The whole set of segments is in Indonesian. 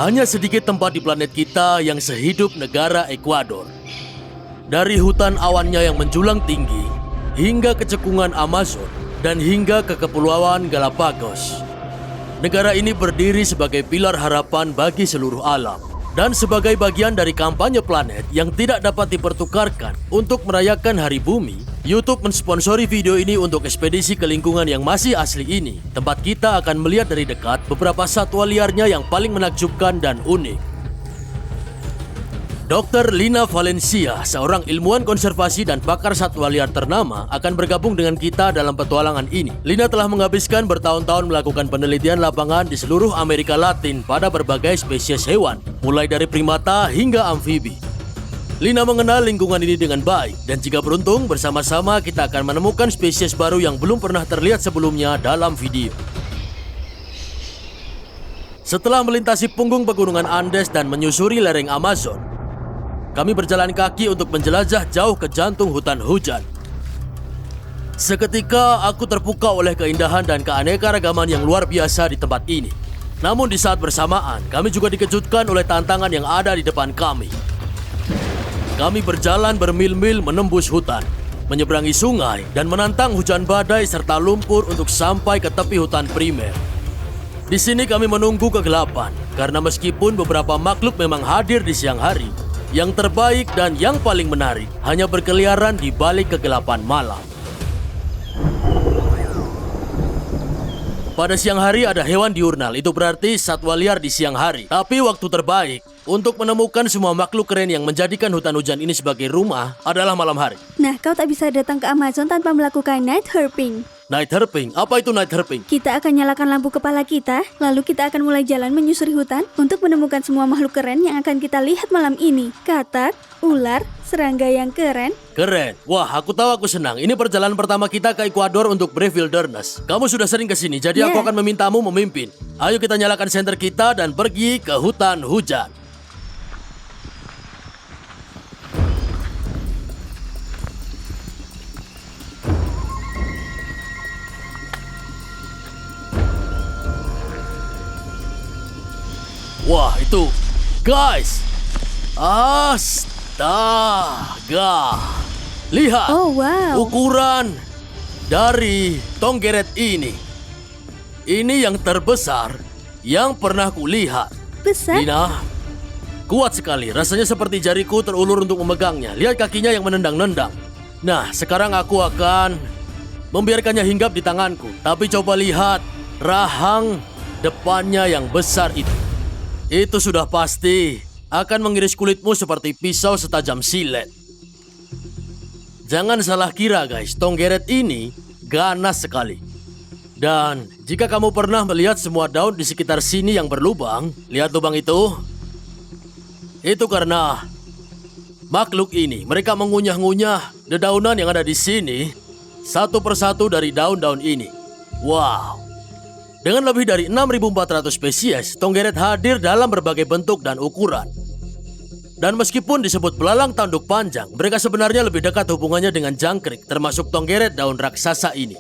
hanya sedikit tempat di planet kita yang sehidup negara Ekuador. Dari hutan awannya yang menjulang tinggi, hingga kecekungan Amazon, dan hingga ke Kepulauan Galapagos. Negara ini berdiri sebagai pilar harapan bagi seluruh alam. Dan sebagai bagian dari kampanye planet yang tidak dapat dipertukarkan untuk merayakan Hari Bumi, YouTube mensponsori video ini untuk ekspedisi ke lingkungan yang masih asli ini. Tempat kita akan melihat dari dekat beberapa satwa liarnya yang paling menakjubkan dan unik. Dr. Lina Valencia, seorang ilmuwan konservasi dan pakar satwa liar ternama, akan bergabung dengan kita dalam petualangan ini. Lina telah menghabiskan bertahun-tahun melakukan penelitian lapangan di seluruh Amerika Latin pada berbagai spesies hewan, mulai dari primata hingga amfibi. Lina mengenal lingkungan ini dengan baik, dan jika beruntung, bersama-sama kita akan menemukan spesies baru yang belum pernah terlihat sebelumnya dalam video. Setelah melintasi punggung pegunungan Andes dan menyusuri lereng Amazon, kami berjalan kaki untuk menjelajah jauh ke jantung hutan hujan. Seketika aku terpukau oleh keindahan dan keanekaragaman yang luar biasa di tempat ini. Namun di saat bersamaan, kami juga dikejutkan oleh tantangan yang ada di depan kami. Kami berjalan bermil-mil menembus hutan, menyeberangi sungai, dan menantang hujan badai serta lumpur untuk sampai ke tepi hutan primer. Di sini kami menunggu kegelapan, karena meskipun beberapa makhluk memang hadir di siang hari, yang terbaik dan yang paling menarik hanya berkeliaran di balik kegelapan malam. Pada siang hari ada hewan diurnal, itu berarti satwa liar di siang hari. Tapi waktu terbaik untuk menemukan semua makhluk keren yang menjadikan hutan hujan ini sebagai rumah adalah malam hari. Nah, kau tak bisa datang ke Amazon tanpa melakukan night herping. Night herping? Apa itu night herping? Kita akan nyalakan lampu kepala kita, lalu kita akan mulai jalan menyusuri hutan untuk menemukan semua makhluk keren yang akan kita lihat malam ini. Katak, ular, serangga yang keren. Keren. Wah, aku tahu aku senang. Ini perjalanan pertama kita ke Ekuador untuk Brave Wilderness. Kamu sudah sering ke sini, jadi aku akan memintamu memimpin. Ayo kita nyalakan senter kita dan pergi ke hutan hujan. Wah, itu, guys, astaga, lihat, Oh, wow. ukuran dari tonggeret ini. Ini yang terbesar yang pernah kulihat. Besar? Lina, kuat sekali, rasanya seperti jariku terulur untuk memegangnya. Lihat kakinya yang menendang-nendang. Nah, sekarang aku akan membiarkannya hinggap di tanganku. Tapi coba lihat rahang depannya yang besar itu. Itu sudah pasti akan mengiris kulitmu seperti pisau setajam silet. Jangan salah kira guys, tonggeret ini ganas sekali. Dan jika kamu pernah melihat semua daun di sekitar sini yang berlubang, lihat lubang itu? Itu karena makhluk ini, mereka mengunyah-ngunyah dedaunan yang ada di sini satu persatu dari daun-daun ini. Wow. Dengan lebih dari 6.400 spesies, tonggeret hadir dalam berbagai bentuk dan ukuran. Dan meskipun disebut belalang tanduk panjang, mereka sebenarnya lebih dekat hubungannya dengan jangkrik, termasuk tonggeret daun raksasa ini.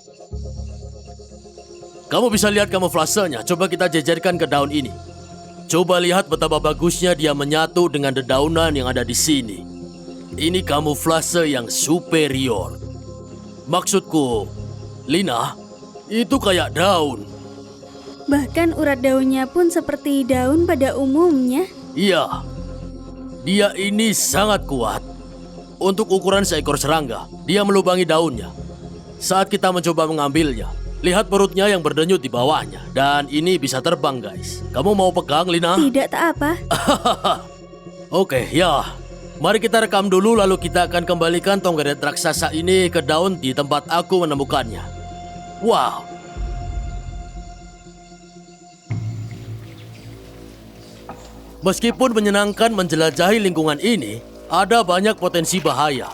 Kamu bisa lihat kamuflasenya, coba kita jejerkan ke daun ini. Coba lihat betapa bagusnya dia menyatu dengan dedaunan yang ada di sini. Ini kamuflase yang superior. Maksudku, Lina, itu kayak daun. Bahkan urat daunnya pun seperti daun pada umumnya. Iya, dia ini sangat kuat. Untuk ukuran seekor serangga, dia melubangi daunnya. Saat kita mencoba mengambilnya, lihat perutnya yang berdenyut di bawahnya. Dan ini bisa terbang guys. Kamu mau pegang, Lina? Tidak, tak apa. Oke, ya. Mari kita rekam dulu lalu kita akan kembalikan tonggeret raksasa ini ke daun di tempat aku menemukannya. Wow. Meskipun menyenangkan menjelajahi lingkungan ini, ada banyak potensi bahaya.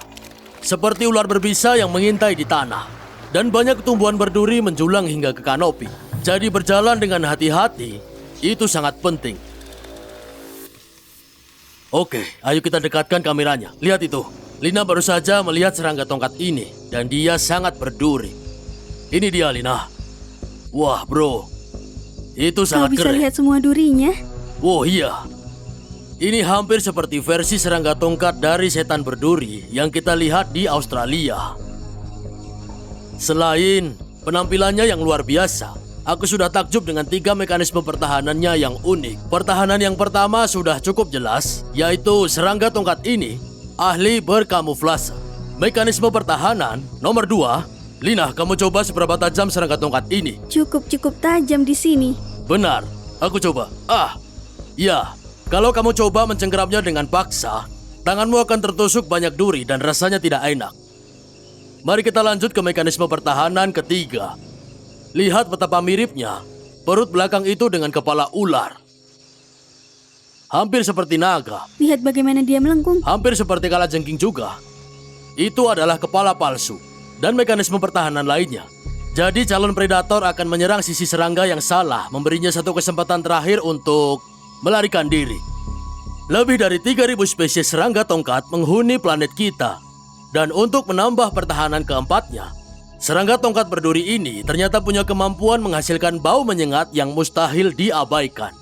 Seperti ular berbisa yang mengintai di tanah. Dan banyak tumbuhan berduri menjulang hingga ke kanopi. Jadi berjalan dengan hati-hati, itu sangat penting. Oke, ayo kita dekatkan kameranya. Lihat itu, Lina baru saja melihat serangga tongkat ini. Dan dia sangat berduri. Ini dia, Lina. Wah bro, itu Kau sangat bisa keren. lihat semua durinya? Oh iya, ini hampir seperti versi serangga tongkat dari setan berduri yang kita lihat di Australia. Selain penampilannya yang luar biasa, aku sudah takjub dengan 3 mekanisme pertahanannya yang unik. Pertahanan yang pertama sudah cukup jelas, yaitu serangga tongkat ini ahli berkamuflase. Mekanisme pertahanan nomor 2, Lina, kamu coba seberapa tajam serangga tongkat ini? Cukup tajam di sini. Benar, aku coba. Ya, kalau kamu coba mencengkeramnya dengan paksa, tanganmu akan tertusuk banyak duri dan rasanya tidak enak. Mari kita lanjut ke mekanisme pertahanan ketiga. Lihat betapa miripnya perut belakang itu dengan kepala ular. Hampir seperti naga. Lihat bagaimana dia melengkung. Hampir seperti kalajengking juga. Itu adalah kepala palsu dan mekanisme pertahanan lainnya. Jadi calon predator akan menyerang sisi serangga yang salah, memberinya satu kesempatan terakhir untuk melarikan diri. Lebih dari 3.000 spesies serangga tongkat menghuni planet kita. Dan untuk menambah pertahanan keempatnya, serangga tongkat berduri ini ternyata punya kemampuan menghasilkan bau menyengat yang mustahil diabaikan.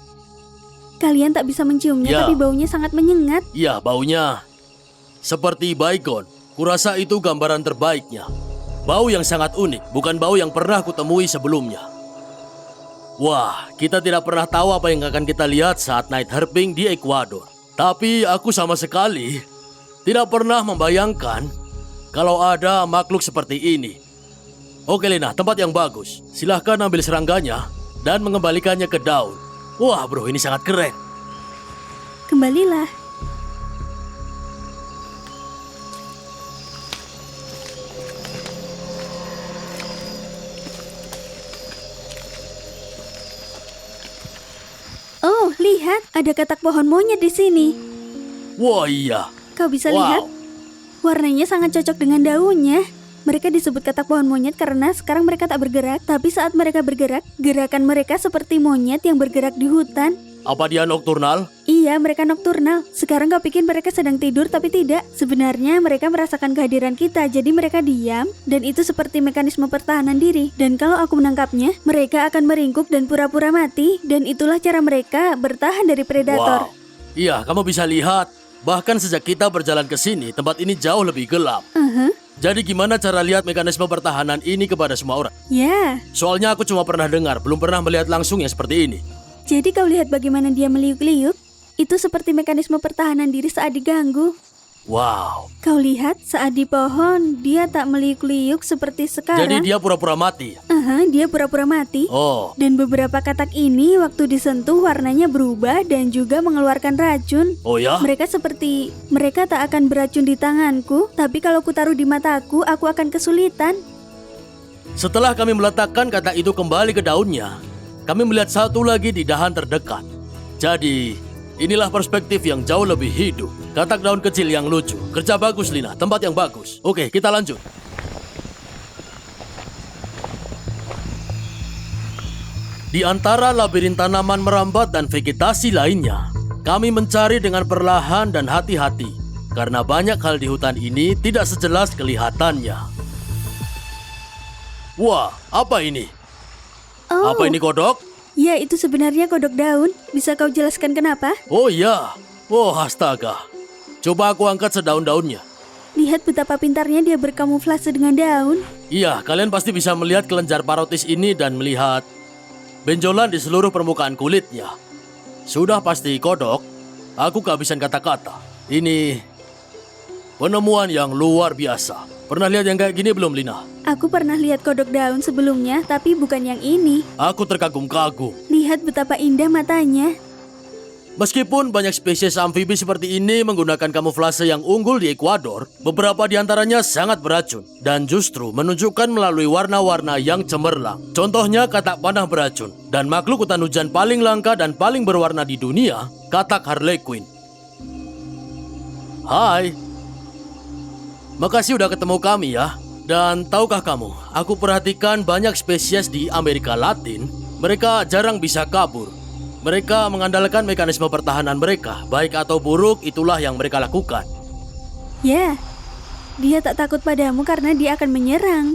Kalian tak bisa menciumnya, Ya. tapi baunya sangat menyengat. Ya, baunya seperti baygon. Kurasa itu gambaran terbaiknya. Bau yang sangat unik, bukan bau yang pernah kutemui sebelumnya. Wah, kita tidak pernah tahu apa yang akan kita lihat saat night herping di Ekuador. Tapi aku sama sekali tidak pernah membayangkan kalau ada makhluk seperti ini. Oke Lina, tempat yang bagus. Silahkan ambil serangganya dan mengembalikannya ke daun. Wah bro, ini sangat keren. Kembalilah. Oh, lihat, ada katak pohon monyet di sini. Wah iya. Kau bisa lihat? Warnanya sangat cocok dengan daunnya. Mereka disebut katak pohon monyet karena sekarang mereka tak bergerak, tapi saat mereka bergerak, gerakan mereka seperti monyet yang bergerak di hutan. Apa dia nokturnal? Iya, mereka nokturnal. Sekarang kau pikir mereka sedang tidur, tapi tidak. Sebenarnya mereka merasakan kehadiran kita, jadi mereka diam, dan itu seperti mekanisme pertahanan diri. Dan kalau aku menangkapnya, mereka akan meringkuk dan pura-pura mati, dan itulah cara mereka bertahan dari predator. Wow. Iya, kamu bisa lihat. Bahkan sejak kita berjalan ke sini, tempat ini jauh lebih gelap. Jadi gimana cara lihat mekanisme pertahanan ini kepada semua orang? Ya, Soalnya aku cuma pernah dengar, belum pernah melihat langsung yang seperti ini. jadi kau lihat bagaimana dia meliuk-liuk? Itu seperti mekanisme pertahanan diri saat diganggu. Wow. Kau lihat saat di pohon, dia tak meliuk-liuk seperti sekarang. Jadi dia pura-pura mati. Dia pura-pura mati. Oh, Dan beberapa katak ini waktu disentuh warnanya berubah dan juga mengeluarkan racun. oh ya? Mereka tak akan beracun di tanganku, tapi kalau kutaruh di mataku, aku akan kesulitan. Setelah kami meletakkan katak itu kembali ke daunnya, kami melihat satu lagi di dahan terdekat. Jadi, inilah perspektif yang jauh lebih hidup. Katak daun kecil yang lucu. Kerja bagus, Lina. Tempat yang bagus. Oke, kita lanjut. Di antara labirin tanaman merambat dan vegetasi lainnya, kami mencari dengan perlahan dan hati-hati. Karena banyak hal di hutan ini tidak sejelas kelihatannya. Wah, apa ini? Oh, Apa ini kodok? ya itu sebenarnya kodok daun. Bisa kau jelaskan kenapa? Oh iya. Oh astaga. Coba aku angkat sedaun-daunnya. Lihat betapa pintarnya dia berkamuflase dengan daun. Iya, kalian pasti bisa melihat kelenjar parotis ini dan melihat benjolan di seluruh permukaan kulitnya. Sudah pasti kodok. Aku kehabisan kata-kata. Ini penemuan yang luar biasa. Pernah lihat yang kayak gini belum, Lina? Aku pernah lihat kodok daun sebelumnya, tapi bukan yang ini. Aku terkagum-kagum. Lihat betapa indah matanya. Meskipun banyak spesies amfibi seperti ini menggunakan kamuflase yang unggul di Ekuador, beberapa di antaranya sangat beracun dan justru menunjukkan melalui warna-warna yang cemerlang. Contohnya katak panah beracun dan makhluk hutan hujan paling langka dan paling berwarna di dunia, katak harlequin. Hai. Makasih udah ketemu kami ya. Dan tahukah kamu, aku perhatikan banyak spesies di Amerika Latin, mereka jarang bisa kabur. Mereka mengandalkan mekanisme pertahanan mereka, baik atau buruk, itulah yang mereka lakukan. Ya, dia tak takut padamu karena dia akan menyerang.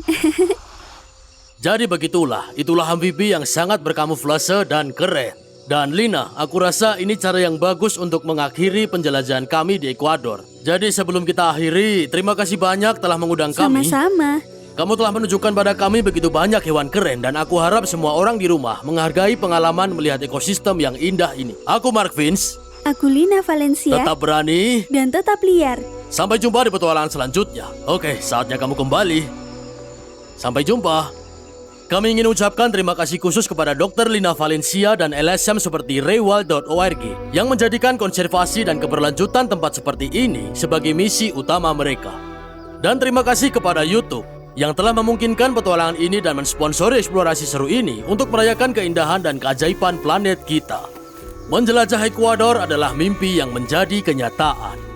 Jadi begitulah, itulah amfibi yang sangat berkamuflase dan keren. Dan Lina, aku rasa ini cara yang bagus untuk mengakhiri penjelajahan kami di Ekuador. Jadi sebelum kita akhiri, terima kasih banyak telah mengundang kami. Sama-sama. Kamu telah menunjukkan pada kami begitu banyak hewan keren dan aku harap semua orang di rumah menghargai pengalaman melihat ekosistem yang indah ini. Aku Mark Vince. Aku Lina Valencia. Tetap berani. Dan tetap liar. Sampai jumpa di petualangan selanjutnya. Oke, saatnya kamu kembali. Sampai jumpa. Kami ingin ucapkan terima kasih khusus kepada Dr. Lina Valencia dan LSM seperti Rewald.org yang menjadikan konservasi dan keberlanjutan tempat seperti ini sebagai misi utama mereka. Dan terima kasih kepada YouTube yang telah memungkinkan petualangan ini dan mensponsori eksplorasi seru ini untuk merayakan keindahan dan keajaiban planet kita. Menjelajah Ekuador adalah mimpi yang menjadi kenyataan.